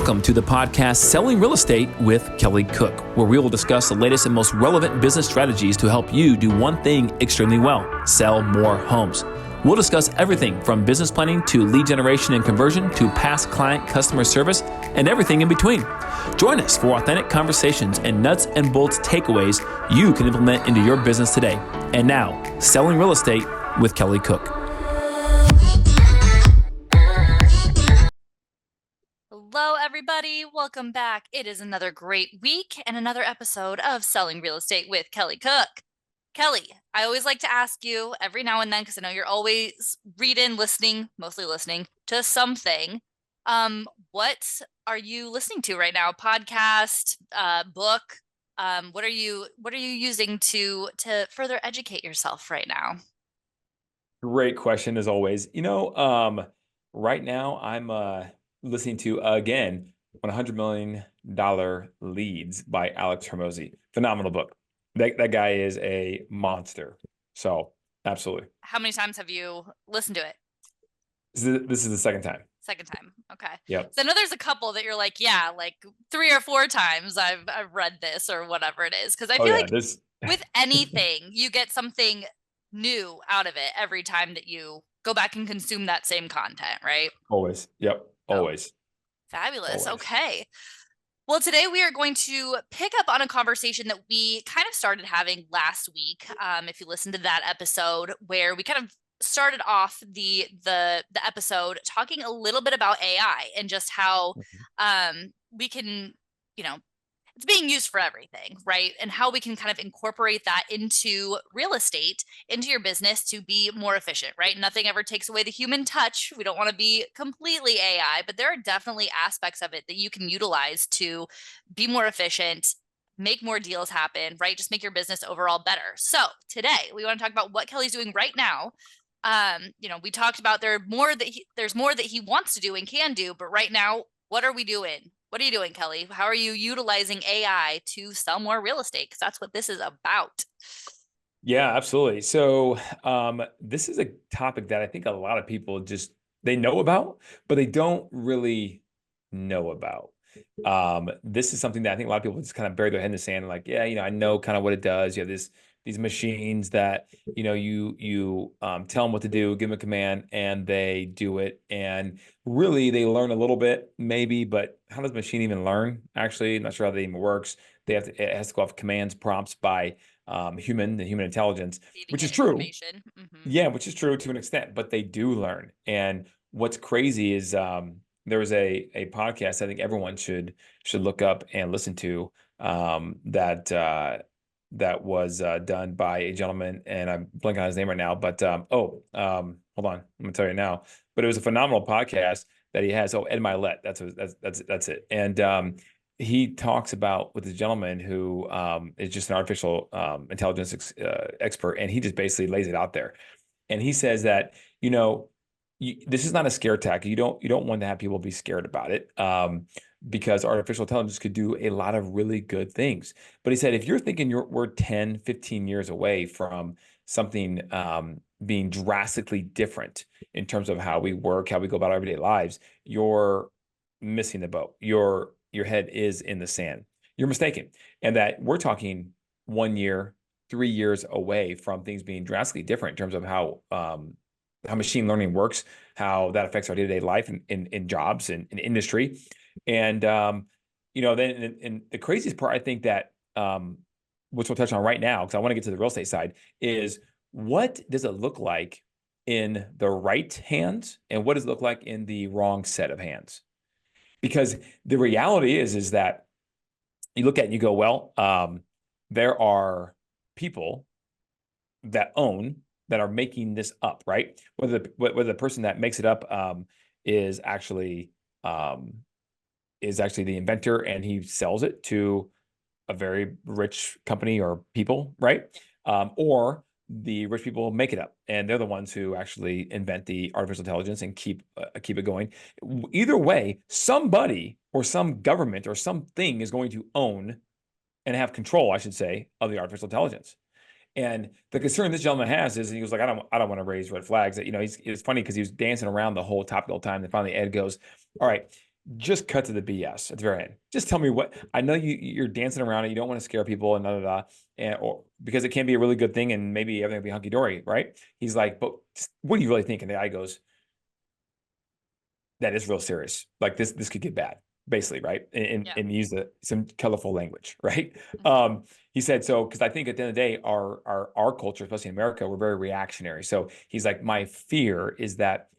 Welcome to the podcast Selling Real Estate with Kelly Cook, where we will discuss the latest and most relevant business strategies to help you do one thing extremely well: sell more homes. We'll discuss everything from business planning to lead generation and conversion to past client customer service and everything in between. Join us for authentic conversations and nuts and bolts takeaways you can implement into your business today. And now, Selling Real Estate with Kelly Cook. Hello, everybody. Welcome back. It is another great week and another episode of Selling Real Estate with Kelly Cook. Kelly, I always like to ask you every now and then, because I know you're always reading, listening, mostly listening to something. What are you listening to right now? Podcast, book? What are you using to further educate yourself right now? Great question as always. Right now I'm listening to again $100 Million Leads by Alex Hormozi. Phenomenal book. That guy is a monster. So absolutely. How many times have you listened to it? This is the second time. Second time. Okay. Yep. So I know there's a couple that you're like, yeah, like 3 or 4 times I've read this or whatever it is. Because I feel like with anything, you get something new out of it every time that you go back and consume that same content, right? Always. Yep. Always. Oh, fabulous. Always. Okay. Well, today we are going to pick up on a conversation that we kind of started having last week. If you listened to that episode, where we kind of started off the episode talking a little bit about AI and just how we can, it's being used for everything, right? And how we can kind of incorporate that into real estate, into your business to be more efficient, right? Nothing ever takes away the human touch. We don't want to be completely AI, but there are definitely aspects of it that you can utilize to be more efficient, make more deals happen, right? Just make your business overall better. So today we want to talk about what Kelly's doing right now. We talked about there's more that he wants to do and can do, but right now, what are we doing? What are you doing, Kelly? How are you utilizing AI to sell more real estate? Because that's what this is about. Yeah, absolutely. So this is a topic that I think a lot of people they know about, but they don't really know about. This is something that I think a lot of people just kind of bury their head in the sand and like, yeah, I know kind of what it does. You have these machines that, you tell them what to do, give them a command, and they do it. And really, they learn a little bit, maybe, but how does the machine even learn? Actually, I'm not sure how that even works. It has to go off commands, prompts by the human intelligence, which is true. Mm-hmm. Yeah, which is true to an extent, but they do learn. And what's crazy is there was a podcast I think everyone should look up and listen to that was done by a gentleman, and I'm blanking on his name right now. But hold on, I'm gonna tell you now. But it was a phenomenal podcast that he has. Oh, Ed Milet, that's it. And he talks about with this gentleman who is just an artificial intelligence expert, and he just basically lays it out there. And he says that this is not a scare tactic. You don't want to have people be scared about it. Because artificial intelligence could do a lot of really good things. But he said, if you're thinking we're 10, 15 years away from something being drastically different in terms of how we work, how we go about our everyday lives, you're missing the boat. Your head is in the sand. You're mistaken. And that we're talking 1 year, 3 years away from things being drastically different in terms of how machine learning works, how that affects our day-to-day life in jobs and in industry. And, then the craziest part, I think that, which we'll touch on right now, because I want to get to the real estate side, is what does it look like in the right hands and what does it look like in the wrong set of hands? Because the reality is that you look at it and you go, well, there are people that are making this up, right? Whether the person that makes it up is actually the inventor and he sells it to a very rich company or people, right? Or the rich people make it up and they're the ones who actually invent the artificial intelligence and keep it going. Either way, somebody or some government or something is going to own and have control, I should say, of the artificial intelligence. And the concern this gentleman has is, and he was like, I don't want to raise red flags. That it's funny because he was dancing around the whole topic the whole time. And finally, Ed goes, all right, just cut to the BS at the very end. Just tell me what I know you're dancing around it. You don't want to scare people and and or because it can be a really good thing and maybe everything will be hunky dory, right? He's like, but what do you really think? And the guy goes, that is real serious. Like this could get bad, basically, right? And use some colorful language, right? He said so because I think at the end of the day, our culture, especially in America, we're very reactionary. So he's like, my fear is that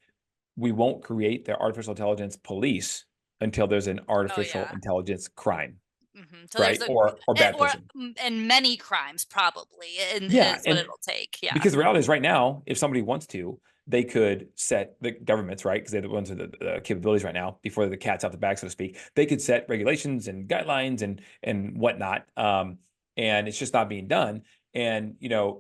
we won't create the artificial intelligence police until there's an artificial intelligence crime, So right? there's Or bad person. and many crimes probably, and Yeah, is what it'll take. Yeah, because the reality is right now, if somebody wants to, they could set the governments, right? Because they're the ones with the capabilities right now, before the cat's out the bag, so to speak. They could set regulations and guidelines and whatnot. And it's just not being done. And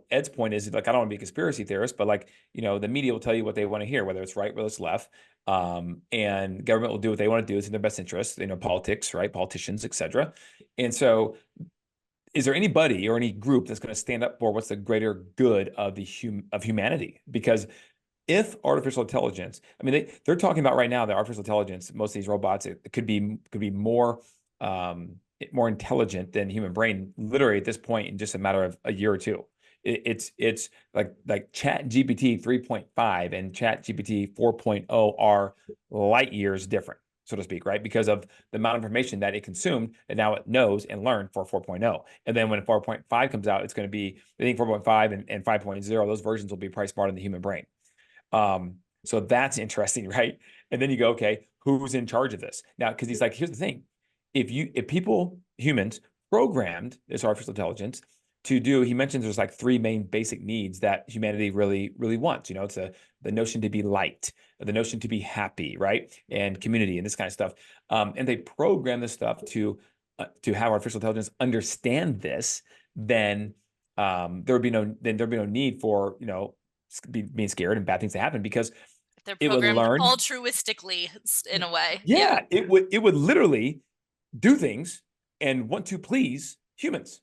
Ed's point is like, I don't want to be a conspiracy theorist, but like, the media will tell you what they want to hear, whether it's right, whether it's left. And government will do what they want to do. It's in their best interest, politics, right? Politicians, etc. And so is there anybody or any group that's going to stand up for what's the greater good of of humanity? Because if artificial intelligence, I mean, they're talking about right now that artificial intelligence, most of these robots, it could be more more intelligent than human brain, literally at this point in just a matter of a year or two. It's like Chat GPT 3.5 and Chat GPT 4.0 are light years different, so to speak, right? Because of the amount of information that it consumed and now it knows and learned for 4.0. And then when 4.5 comes out, it's going to be, I think 4.5 and 5.0, those versions will be probably smarter than the human brain. So that's interesting, right? And then you go, okay, who's in charge of this now? Because he's like, here's the thing: if humans programmed this artificial intelligence to do, he mentions there's like three main basic needs that humanity really, really wants. It's the notion to be liked, the notion to be happy, right, and community, and this kind of stuff. And they program this stuff to have artificial intelligence understand this. Then there'd be no need for being scared and bad things to happen, because they're it would programmed learn altruistically in a way. Yeah, it would literally do things and want to please humans,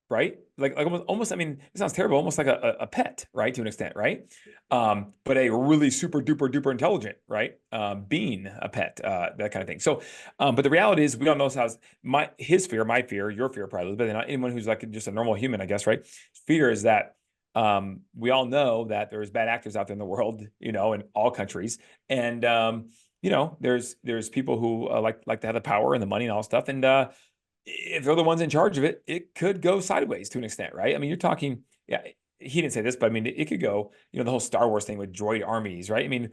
right? Like almost, I mean, it sounds terrible, almost like a pet, right? To an extent, right? But a really super duper duper intelligent, right? Being a pet, that kind of thing. So, but the reality is we don't know how his fear, my fear, your fear probably, but not anyone who's like just a normal human, I guess, right? Fear is that we all know that there's bad actors out there in the world, in all countries. And there's people who like to have the power and the money and all stuff. And if they're the ones in charge of it, it could go sideways to an extent, right? I mean, you're talking, yeah, he didn't say this, but I mean, it could go, the whole Star Wars thing with droid armies, right? I mean,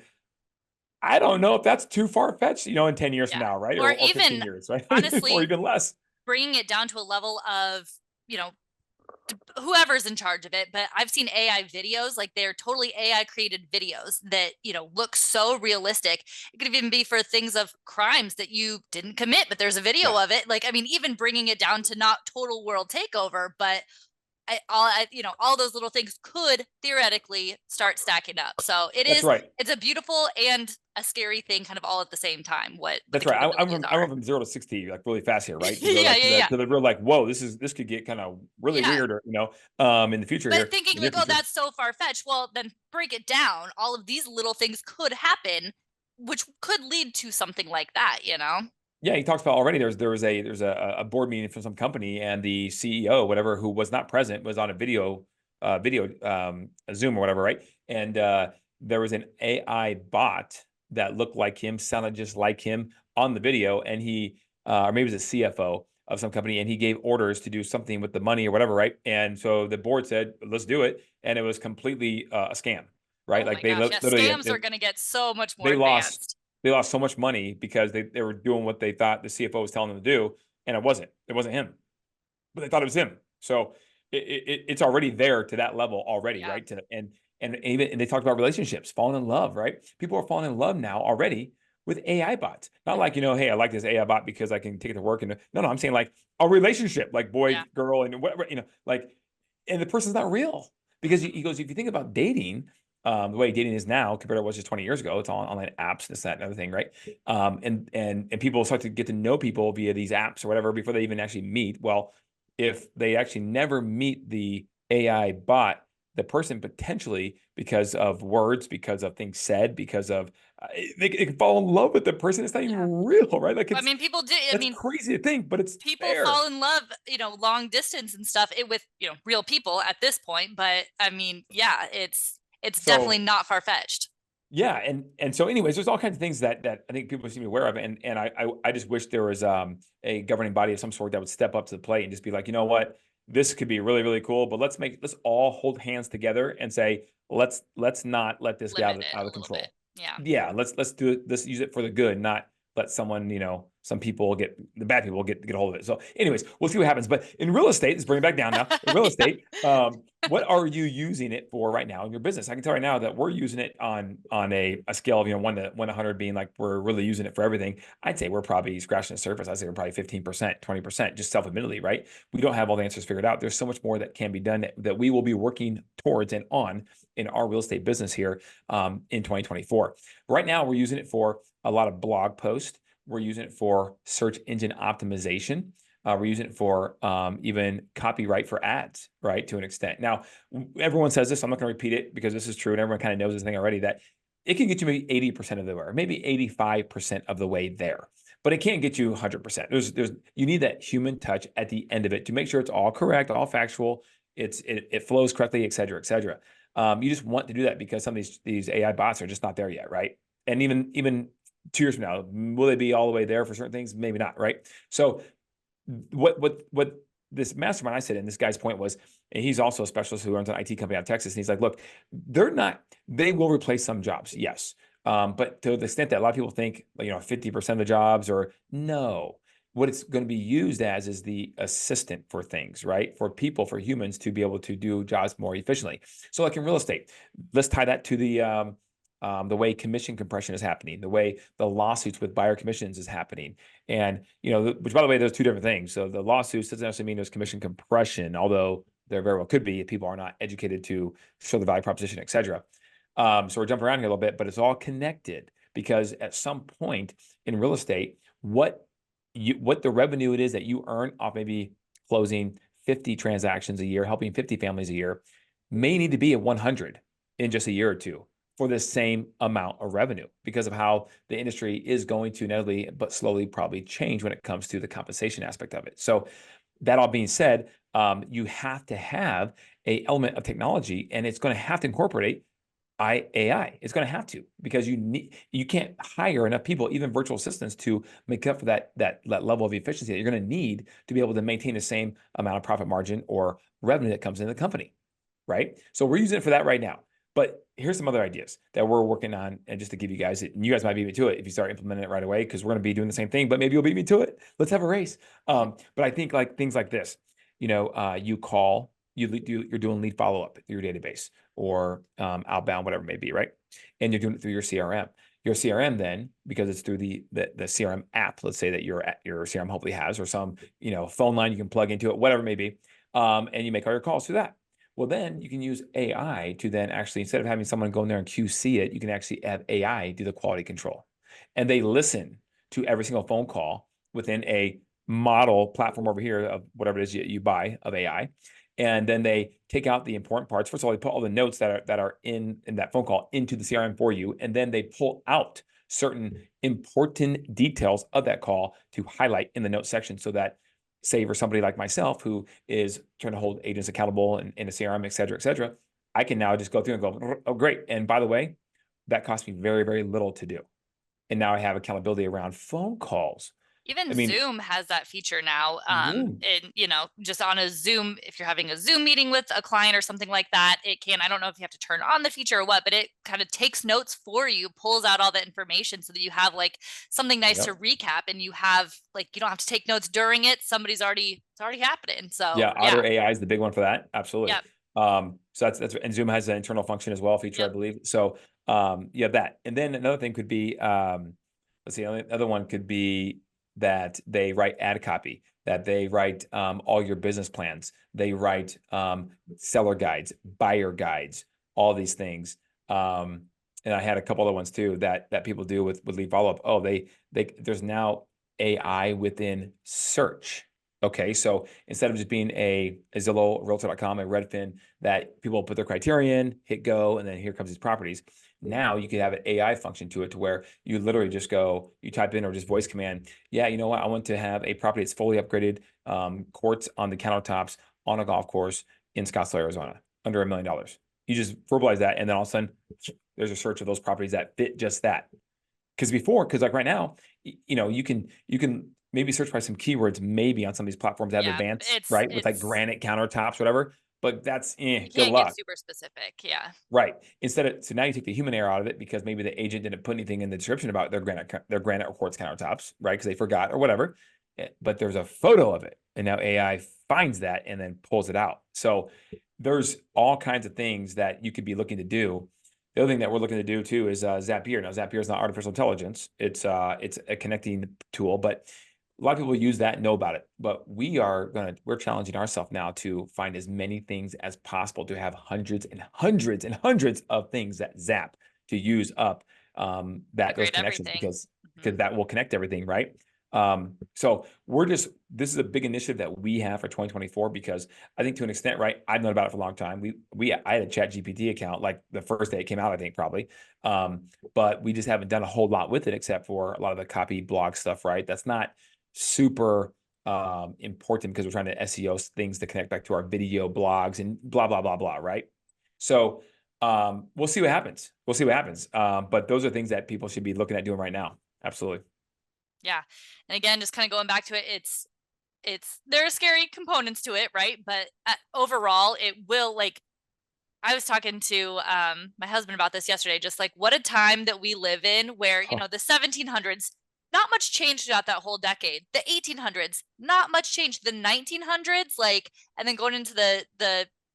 I don't know if that's too far-fetched, in 10 years from now, right? Or even 15 years, right? Honestly, or even less. Bringing it down to a level of, whoever's in charge of it. But I've seen AI videos, like they're totally AI created videos that, look so realistic. It could even be for things of crimes that you didn't commit, but there's a video of it. Like, I mean, even bringing it down to not total world takeover, but all those little things could theoretically start stacking up. So it's a beautiful and a scary thing, kind of all at the same time. That's right. I went from 0 to 60 like really fast here, right? To the real like, whoa, this could get kind of really weird, or in the future. But thinking like, oh, that's so far fetched. Well, then break it down. All of these little things could happen, which could lead to something like that. Yeah, he talks about already. There's a board meeting from some company, and the CEO, whatever, who was not present, was on a video, a Zoom or whatever, right? And there was an AI bot that looked like him, sounded just like him on the video, and he, or maybe it was a CFO of some company, and he gave orders to do something with the money or whatever, right? And so the board said, "Let's do it," and it was completely a scam, right? Oh like they literally scams are going to get so much more advanced. They lost so much money because they were doing what they thought the CFO was telling them to do, and it wasn't him, but they thought it was him. So it's already there to that level already, right? And they talked about relationships, falling in love, right? People are falling in love now already with AI bots. Not like, hey, I like this AI bot because I can take it to work. And no, I'm saying like a relationship, like boy, girl, and whatever, like, and the person's not real. Because he goes, if you think about dating, the way dating is now compared to what was just 20 years ago, it's all online apps, this, that, and everything, right? And people start to get to know people via these apps or whatever before they even actually meet. Well, if they actually never meet the AI bot, the person potentially, because of words, because of things said, because of they can fall in love with the person. It's not even real, right? Like I mean, people do. that's crazy to think, but it's people fair. fall in love, long distance and stuff with, real people at this point. But I mean, yeah, it's definitely So not far-fetched. yeah, and so anyways, there's all kinds of things that I think people seem to be aware of, and I just wish there was a governing body of some sort that would step up to the plate and just be like, you know what, this could be really really cool, but let's all hold hands together and say let's not let this get Limit out it of a little control. bit. Yeah. Yeah, let's do it. Let's use it for the good, not let someone, some people the bad people get a hold of it. So anyways, we'll see what happens. But in real estate, let's bring it back down now. In real estate, what are you using it for right now in your business? I can tell right now that we're using it on a scale of 1 to 100 being like we're really using it for everything. I'd say we're probably scratching the surface. I'd say we're probably 15%, 20%, just self-admittedly, right? We don't have all the answers figured out. There's so much more that can be done that we will be working towards and on in our real estate business here in 2024. Right now, we're using it for a lot of blog posts. We're using it for search engine optimization. We're using it for even copyright for ads, right, to an extent. Now, everyone says this. I'm not going to repeat it because this is true, and everyone kind of knows this thing already, that it can get you maybe 80% of the way, or maybe 85% of the way there, but it can't get you 100%. You need that human touch at the end of it to make sure it's all correct, all factual, it flows correctly, et cetera, et cetera. You just want to do that because some of these AI bots are just not there yet, right? And even 2 years from now, will they be all the way there for certain things? Maybe not, right? So what this mastermind I sit in, this guy's point was, and he's also a specialist who runs an IT company out of Texas, and he's like, look, they will replace some jobs, yes. But to the extent that a lot of people think, 50% of the jobs, or no, what it's going to be used as is the assistant for things, right? For people, for humans to be able to do jobs more efficiently. So like in real estate, let's tie that to the way commission compression is happening, the way the lawsuits with buyer commissions is happening. And, which by the way, there's two different things. So the lawsuits doesn't necessarily mean there's commission compression, although there very well could be if people are not educated to show the value proposition, et cetera. So we're jumping around here a little bit, but it's all connected because at some point in real estate, what the revenue it is that you earn off maybe closing 50 transactions a year, helping 50 families a year, may need to be at 100 in just a year or two for the same amount of revenue because of how the industry is going to inevitably but slowly probably change when it comes to the compensation aspect of it. So that all being said, you have to have an element of technology, and it's going to have to incorporate AI. It's going to have to, because you can't hire enough people, even virtual assistants, to make up for that level of efficiency that you're going to need to be able to maintain the same amount of profit margin or revenue that comes into the company, right? So we're using it for that right now. But here's some other ideas that we're working on, and just to give you guys it, and you guys might beat me to it if you start implementing it right away, because we're going to be doing the same thing. But maybe you'll beat me to it. Let's have a race. But I think like things like this, you call, you're doing lead follow up through your database or outbound, whatever it may be, right? And you're doing it through your CRM. Your CRM then, because it's through the CRM app, let's say that your CRM hopefully has, or some phone line you can plug into it, whatever it may be, and you make all your calls through that. Well, then you can use AI to then actually, instead of having someone go in there and QC it, you can actually have AI do the quality control. And they listen to every single phone call within a model platform over here of whatever it is you buy of AI. And then they take out the important parts. First of all, they put all the notes that are in that phone call into the CRM for you. And then they pull out certain important details of that call to highlight in the notes section, so that, say, for somebody like myself who is trying to hold agents accountable in a CRM, et cetera, I can now just go through and go, oh, great. And by the way, that cost me very, very little to do. And now I have accountability around phone calls. Even I mean, Zoom has that feature now. Zoom. And just on a Zoom, if you're having a Zoom meeting with a client or something like that, I don't know if you have to turn on the feature or what, but it kind of takes notes for you, pulls out all the information so that you have like something nice to recap, and you have like, you don't have to take notes during it. It's already happening. So Yeah, Otter AI is the big one for that. Absolutely. yeah. So that's and Zoom has an internal function as well, feature, I believe. So you have that. And then another thing could be, let's see, another one could be that they write ad copy, that they write all your business plans, they write seller guides, buyer guides, all these things. And I had a couple other ones too that people do with lead follow-up. Oh, there's now AI within search. Okay, so instead of just being a Zillow, Realtor.com, a Redfin that people put their criterion, hit go, and then here comes these properties. Now you could have an AI function to it to where you literally just go, you type in or just voice command. Yeah, you know what? I want to have a property that's fully upgraded, courts on the countertops on a golf course in Scottsdale, Arizona, under $1 million. You just verbalize that, and then all of a sudden, there's a search of those properties that fit just that. Because like right now, you can maybe search by some keywords maybe on some of these platforms that have Yeah, advanced, right? With like it's granite countertops, whatever. But that's you good can't get luck. super specific. Yeah. Right. So now you take the human error out of it because maybe the agent didn't put anything in the description about their granite or quartz countertops, right? Because they forgot or whatever. But there's a photo of it. And now AI finds that and then pulls it out. So there's all kinds of things that you could be looking to do. The other thing that we're looking to do too is Zapier. Now, Zapier is not artificial intelligence. It's a connecting tool, but a lot of people use that and know about it. But we're challenging ourselves now to find as many things as possible to have hundreds and hundreds and hundreds of things that Zap to use up those Integrate connections everything. because that will connect everything, right? So this is a big initiative that we have for 2024 because I think to an extent, right? I've known about it for a long time. I had a Chat GPT account like the first day it came out, I think probably. But we just haven't done a whole lot with it except for a lot of the copy blog stuff, right? That's not super important because we're trying to SEO things to connect back to our video blogs and blah, blah, blah, blah, right? So we'll see what happens. We'll see what happens. But those are things that people should be looking at doing right now. Absolutely. Yeah. And again, just kind of going back to it, there are scary components to it, right? But overall, it will, like, I was talking to my husband about this yesterday, just like what a time that we live in where, the 1700s, not much changed throughout that whole decade. The 1800s, not much changed. The 1900s, like, and then going into the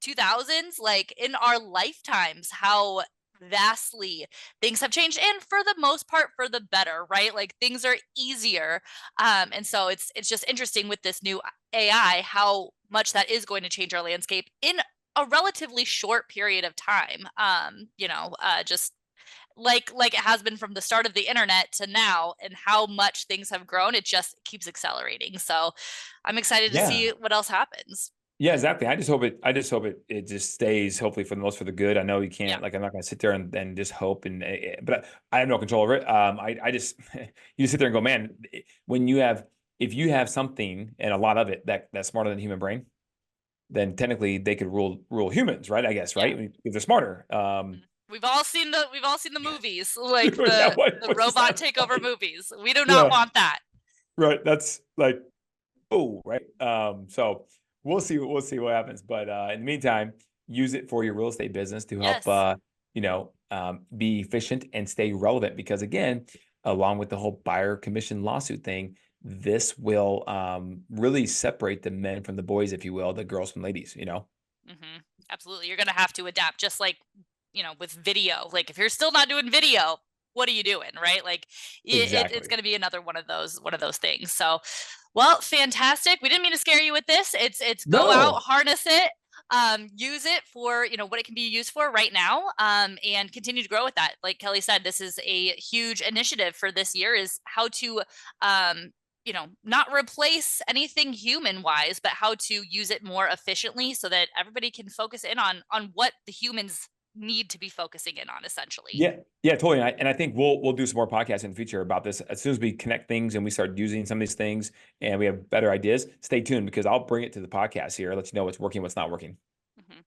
2000s, like in our lifetimes, how vastly things have changed, and for the most part for the better, right? Like things are easier, and so it's just interesting with this new AI how much that is going to change our landscape in a relatively short period of time. Just like it has been from the start of the internet to now, and how much things have grown, it just keeps accelerating. So I'm excited to Yeah. see what else happens. Yeah, exactly. I just hope it just stays hopefully for the most for the good. I know you Yeah. can't, like, I'm not going to sit there and just hope but I have no control over it. I just you just sit there and go, man, if you have something and a lot of it that's smarter than the human brain, then technically they could rule humans, right? I guess, Yeah. right? If they're smarter. We've all seen the movies, like Yeah, the what's robot that takeover like? movies. We do not Yeah, want that. right. That's like, oh, right. So we'll see what happens. But in the meantime, use it for your real estate business to help Yes. be efficient and stay relevant. Because again, along with the whole buyer commission lawsuit thing, this will really separate the men from the boys, if you will, the girls from ladies, Absolutely. You're going to have to adapt, just like, with video. Like if you're still not doing video, what are you doing, right? Like it's Exactly. going to be another one of those things. So, well, fantastic. We didn't mean to scare you with this. It's go out, No. harness it, use it for, what it can be used for right now, and continue to grow with that. Like Kelly said, this is a huge initiative for this year, is how to, not replace anything human wise, but how to use it more efficiently so that everybody can focus in on what the humans need to be focusing in on, essentially. Yeah, yeah, totally. And I think we'll do some more podcasts in the future about this. As soon as we connect things and we start using some of these things and we have better ideas, stay tuned because I'll bring it to the podcast here, let you know what's working, what's not working. Mhm.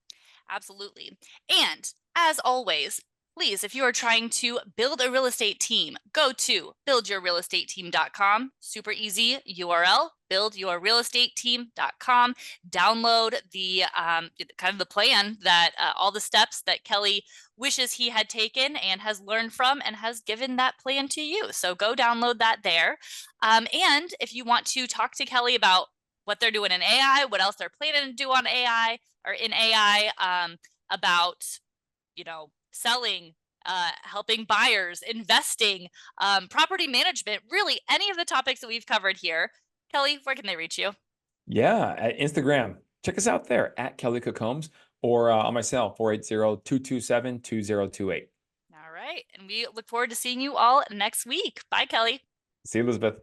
Absolutely. And as always, please, if you are trying to build a real estate team, go to buildyourrealestateteam.com. Super easy URL, buildyourrealestateteam.com. Download the kind of the plan that all the steps that Kelly wishes he had taken and has learned from, and has given that plan to you. So go download that there. And if you want to talk to Kelly about what they're doing in AI, what else they're planning to do on AI or in AI, about, selling, helping buyers, investing, property management, really any of the topics that we've covered here. Kelly, where can they reach you? Yeah, at Instagram. Check us out there at Kelly Cook Homes or on my cell, 480-227-2028. All right. And we look forward to seeing you all next week. Bye, Kelly. See you, Elizabeth.